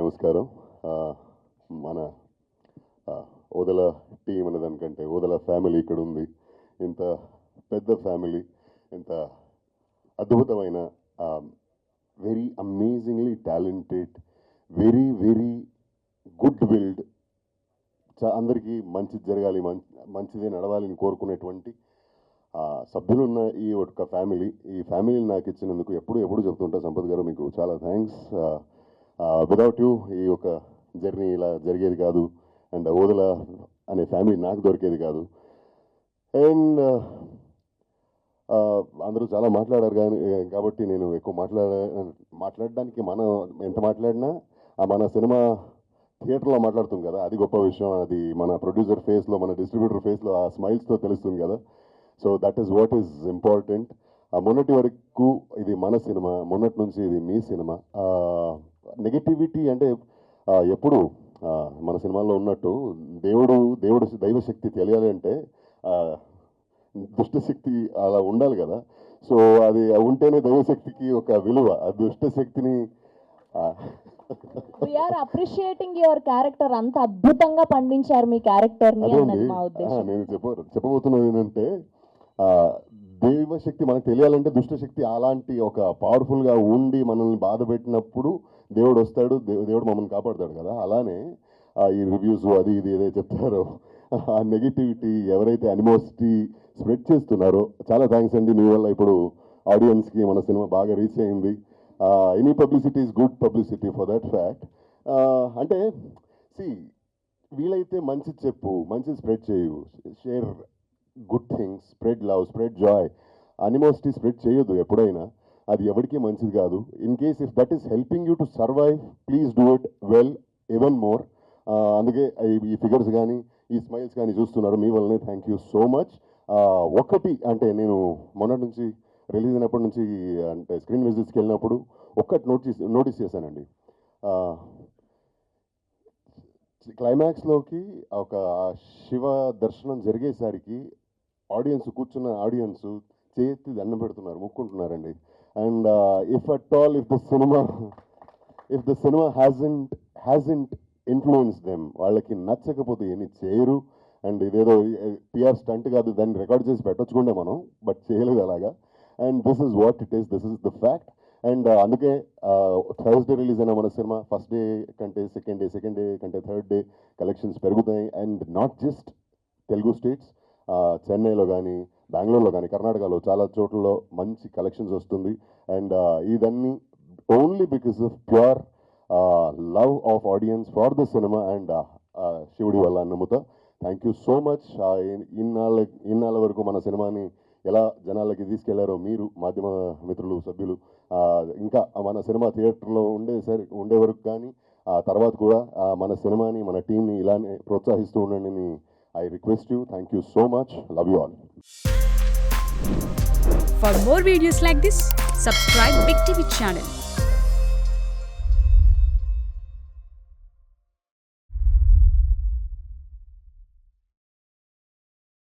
నమస్కారం. మన ఓదెల టీం అనే దానికంటే ఓదెల ఫ్యామిలీ ఇక్కడ ఉంది. ఇంత పెద్ద ఫ్యామిలీ, ఇంత అద్భుతమైన very amazingly talented, very very good wild, అందరికీ మంచి జరగాలి, మంచిదే నడవాలని కోరుకునేటువంటి సభ్యులున్న ఈ ఒక ఫ్యామిలీ. ఈ ఫ్యామిలీని నాకు ఇచ్చినందుకు ఎప్పుడు చెప్తుంటా సంపత్ గారు, మీకు చాలా థ్యాంక్స్. విదౌట్ యూ ఈ ఒక జర్నీ ఇలా జరిగేది కాదు, అండ్ ఓదెల అనే ఫ్యామిలీ నాకు దొరికేది కాదు. అండ్ అందరూ చాలా మాట్లాడారు కాబట్టి నేను ఎక్కువ మాట్లాడడానికి మనం ఎంత మాట్లాడినా మన సినిమా థియేటర్లో మాట్లాడుతుంది కదా, అది గొప్ప విషయం. అది మన ప్రొడ్యూసర్ ఫేస్లో, మన డిస్ట్రిబ్యూటర్ ఫేస్లో ఆ స్మైల్స్తో తెలుస్తుంది కదా. So that is what is important. మొన్నటి వరకు ఇది మన సినిమా, మొన్నటి నుంచి ఇది మీ సినిమా. నెగటివిటీ అంటే ఎప్పుడు మన సినిమాల్లో ఉన్నట్టు దైవశక్తి తెలియాలి అంటే దుష్టశక్తి అలా ఉండాలి కదా. సో అది ఉంటేనే దైవశక్తికి ఒక విలువ. ఆ దుష్టశక్తిని వీఆర్ అప్రిషియేటింగ్ యువర్ క్యారెక్టర్. అంత అద్భుతంగా పండించారు మీ క్యారెక్టర్ ని అన్నది మా ఉద్దేశం. నేను చెప్పబోతున్నది ఏంటంటే దైవశక్తి మనకు తెలియాలంటే దుష్టశక్తి అలాంటి ఒక పవర్ఫుల్గా ఉండి మనల్ని బాధ పెట్టినప్పుడు దేవుడు వస్తాడు, దేవుడు మమ్మల్ని కాపాడుతాడు కదా. అలానే ఈ రివ్యూస్ అది ఇది ఏదైతే చెప్తారో ఆ నెగిటివిటీ, ఎవరైతే అనిమోసిటీ స్ప్రెడ్ చేస్తున్నారో, చాలా థ్యాంక్స్ అండి. మీ వల్ల ఇప్పుడు ఆడియన్స్కి మన సినిమా బాగా రీచ్ అయింది. Any publicity is good publicity for that fact. అంటే వీలైతే మంచి చెప్పు, మంచి స్ప్రెడ్ చేయు, share good things, spread love, spread joy. Animosity spread చేయొద్దు ఎప్పుడైనా, అది ఎవరికీ మంచిది కాదు. In case if that is helping you to survive, please do it well, even more. అందుకే ఈ ఫిగర్స్ కానీ ఈ స్మైల్స్ కానీ చూస్తున్నారు, మీ వల్లనే. Thank you so much. ఒకటి అంటే నేను మొన్నటి నుంచి రిలీజ్ అయినప్పటి నుంచి అంటే స్క్రీన్ విజిట్స్కి వెళ్ళినప్పుడు ఒక్కటి నోటీస్ చేశానండి. క్లైమాక్స్లోకి ఒక శివ దర్శనం జరిగేసరికి కూర్చున్న ఆడియన్స్ చేతి దండం పెడుతున్నారు, ముక్కుంటున్నారండి. And if the cinema hasn't influence them, వాళ్ళకి నచ్చకపోతే ఏమి చేయరు. అండ్ ఇదేదో పిఆర్ స్టంట్ కాదు, దాన్ని రికార్డ్ చేసి పెట్టొచ్చుకుంటే మనం, బట్ చేయలేదు అలాగా. And this is what it is, this is the fact. And అందుకే థర్స్డే రిలీజ్ అయిన మన సినిమా ఫస్ట్ డే కంటే సెకండ్ డే కంటే థర్డ్ డే కలెక్షన్స్ పెరుగుతాయి. And not just Telugu states, చెన్నైలో కానీ, బెంగళూరులో కానీ, కర్ణాటకలో చాలా చోట్లలో మంచి కలెక్షన్స్ వస్తుంది. అండ్ ఇదన్నీ only because of pure love of audience for the cinema and శివుడి వల్ల నమ్ముతా. Thank you so much. ఇన్నాళ్ళ వరకు మన సినిమాని ఎలా జనాలకి తీసుకెళ్లారో మీరు, మాధ్యమ మిత్రులు, సభ్యులు, ఇంకా మన సినిమా థియేటర్లో ఉండే వరకు కానీ తర్వాత కూడా మన సినిమాని, మన టీంని ఇలానే ప్రోత్సహిస్తూ ఉండండి. I request you. Thank you so much. Love you all. For more videos like this, subscribe Big TV channel.